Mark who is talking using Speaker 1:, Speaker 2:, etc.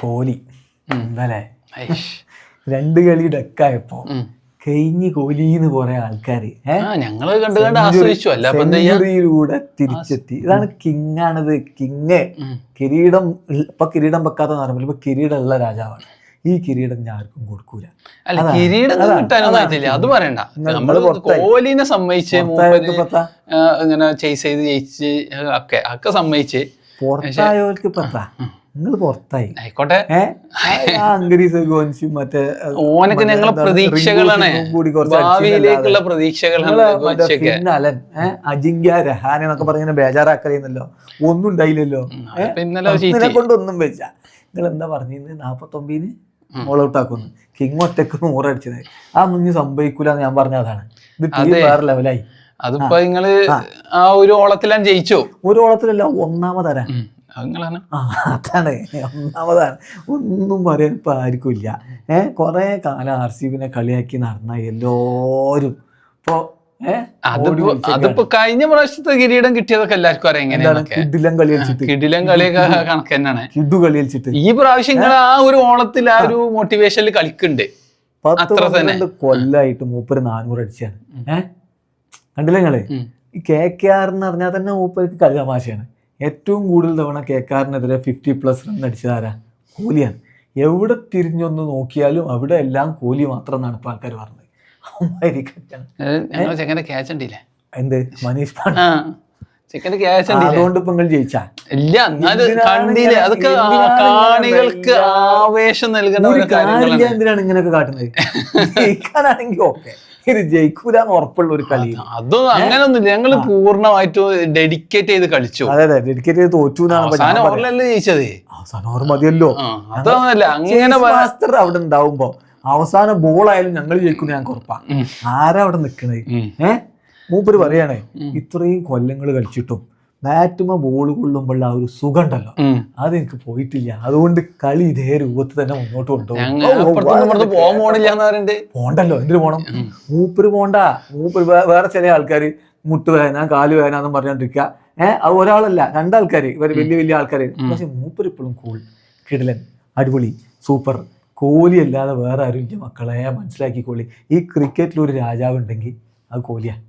Speaker 1: കോഹ്ലി ഇന്നലെ 2 കളി ഡെക്കായപ്പോ കഴിഞ്ഞ് കോഹ്ലിന്ന് കുറെ ആൾക്കാര്
Speaker 2: ഞങ്ങള് കണ്ടു ആസ്വദിച്ചു.
Speaker 1: സെഞ്ചുറിയിലൂടെ തിരിച്ചെത്തി. ഇതാണ് കിങ് ആണിത്. കിങ് കിരീടം വെക്കാത്ത പറയുമ്പോൾ ഇപ്പൊ കിരീടം ഉള്ള രാജാവാണ്. ഈ കിരീടം ഞാൻ ആർക്കും കൊടുക്കൂല.
Speaker 2: അല്ല കിരീടം കിട്ടാനൊന്നും അത് പറയണ്ട. നമ്മള് കോഹ്ലിനെ സമ്മതിച്ച് ഇങ്ങനെ ചേസ് ചെയ്ത് ജയിച്ച് ഒക്കെ സമ്മതിച്ച്
Speaker 1: പുറത്തായവർക്ക് പത്താ നിങ്ങൾ പുറത്തായി
Speaker 2: ആയിക്കോട്ടെ.
Speaker 1: മറ്റേ
Speaker 2: ഓനൊക്കെ ഞങ്ങളെ പ്രതീക്ഷകളാണ്, ഭാവിയിലേക്കുള്ള പ്രതീക്ഷകളാണ്.
Speaker 1: അലൻ അജിങ്ക്യ രഹാന എന്നൊക്കെ പറഞ്ഞ ബേജാറാക്കലെന്നല്ലോ, ഒന്നും ഉണ്ടായില്ലല്ലോ. ഇതിനെ കൊണ്ടൊന്നും വെച്ച നിങ്ങൾ എന്താ പറഞ്ഞത്? 49 ഓൾ ഔട്ട് ആക്കുന്നു. കിങ് ഒറ്റക്ക് 100 അടിച്ചത്. അതൊന്നും സംഭവിക്കൂലെന്ന് ഞാൻ പറഞ്ഞ അതാണ്. ഇത് വേറെ ലെവലായി.
Speaker 2: അതിപ്പോ നിങ്ങള് ആ ഒരു ഓളത്തിലാണ് ജയിച്ചോ?
Speaker 1: ഒരു ഓളത്തിലല്ല, ഒന്നാമതാരാ
Speaker 2: അതാണ്.
Speaker 1: ഒന്നാമതാണ്. ഒന്നും പറയാൻ ഇപ്പൊ ആർക്കും ഇല്ല. കൊറേ കാലം RCB കളിയാക്കി നടന്ന എല്ലാരും ഇപ്പൊ
Speaker 2: അതിപ്പോ കഴിഞ്ഞ പ്രാവശ്യത്തെ കിരീടം കിട്ടിയതൊക്കെ എല്ലാവർക്കും അറിയാം എങ്ങനെയാണ്. കിടിലം കളിയൊക്കെ കണക്ക് തന്നെയാണ്. ഈ പ്രാവശ്യം നിങ്ങൾ ആ ഒരു ഓണത്തിൽ ആ ഒരു മോട്ടിവേഷനിൽ കളിക്കുന്നുണ്ട്.
Speaker 1: 10-12 കൊല്ലായിട്ട് മൂപ്പര് 400 അടിച്ചാണ്. കണ്ടില്ല നിങ്ങള്? ഈ KKR എന്ന് പറഞ്ഞാൽ തന്നെ മൂപ്പർക്ക് കളി തമാശയാണ്. ഏറ്റവും കൂടുതൽ തവണ KKRനെതിരെ 50+ റൺ അടിച്ചതാരാ? കോഹ്ലിയാണ്. എവിടെ തിരിഞ്ഞൊന്ന് നോക്കിയാലും അവിടെ എല്ലാം കോഹ്ലി മാത്രം എന്നാണ് ഇപ്പൊ ആൾക്കാർ പറഞ്ഞത്. എന്ത് മനീഷ് പാണ്ഡെ അതുകൊണ്ട് ഇപ്പൊ നിങ്ങൾ ജയിച്ചാ
Speaker 2: ഇല്ല? അതൊക്കെ കാണികൾക്ക് ആവേശം നൽകുന്ന
Speaker 1: എന്തിനാണ് ഇങ്ങനെയൊക്കെ കാട്ടുന്നത്? ജയിക്കാനാണെങ്കിൽ ഓക്കെ, ഇത് ജയിക്കൂലെന്ന് ഉറപ്പുള്ള ഒരു കളി.
Speaker 2: അതൊന്നും അങ്ങനൊന്നുമില്ല. ഞങ്ങള് പൂർണ്ണമായിട്ട് ഡെഡിക്കേറ്റ് ചെയ്ത് കളിച്ചു.
Speaker 1: അതെ ഡെഡിക്കേറ്റ് ചെയ്ത് തോറ്റു
Speaker 2: ഓവറിലല്ലേ ജയിച്ചത്.
Speaker 1: അവസാന ഓവർ മതിയല്ലോ.
Speaker 2: അതൊന്നുമല്ല, അങ്ങനെ
Speaker 1: മാസ്റ്റർ അവിടെ ഉണ്ടാവുമ്പോ അവസാന ബോളായാലും ഞങ്ങൾ ജയിക്കുന്ന ഞാൻ ഉറപ്പാ. ആരാ അവിടെ നിക്കണേ? മൂപ്പര് പറയണേ ഇത്രയും കൊല്ലങ്ങൾ കളിച്ചിട്ടും ബാറ്റുമ ബോൾ കൊള്ളുമ്പോൾ ആ ഒരു സുഖം ഉണ്ടല്ലോ, അതെനിക്ക് പോയിട്ടില്ല. അതുകൊണ്ട് കളി ഇതേ രൂപത്തിൽ തന്നെ മുന്നോട്ട് കൊണ്ടുപോകും. പോണ്ടല്ലോ, എന്തിനു പോണം? മൂപ്പര് പോണ്ട. മൂപ്പര് വേറെ ചില ആൾക്കാര് മുട്ടുവേദന കാലുവേദന എന്നും പറഞ്ഞോണ്ടിരിക്കുക. അത് ഒരാളല്ല, 2 ആൾക്കാര്, ഇവർ വലിയ ആൾക്കാര്. പക്ഷെ മൂപ്പര് ഇപ്പോഴും കൂൾ, കിടിലൻ, അടിപൊളി, സൂപ്പർ. കോഹ്ലി അല്ലാതെ വേറെ ആരും ഇല്ല മക്കളെ, മനസ്സിലാക്കിക്കോളി. ഈ ക്രിക്കറ്റിൽ ഒരു രാജാവ് ഉണ്ടെങ്കിൽ അത് കോഹ്ലിയാണ്.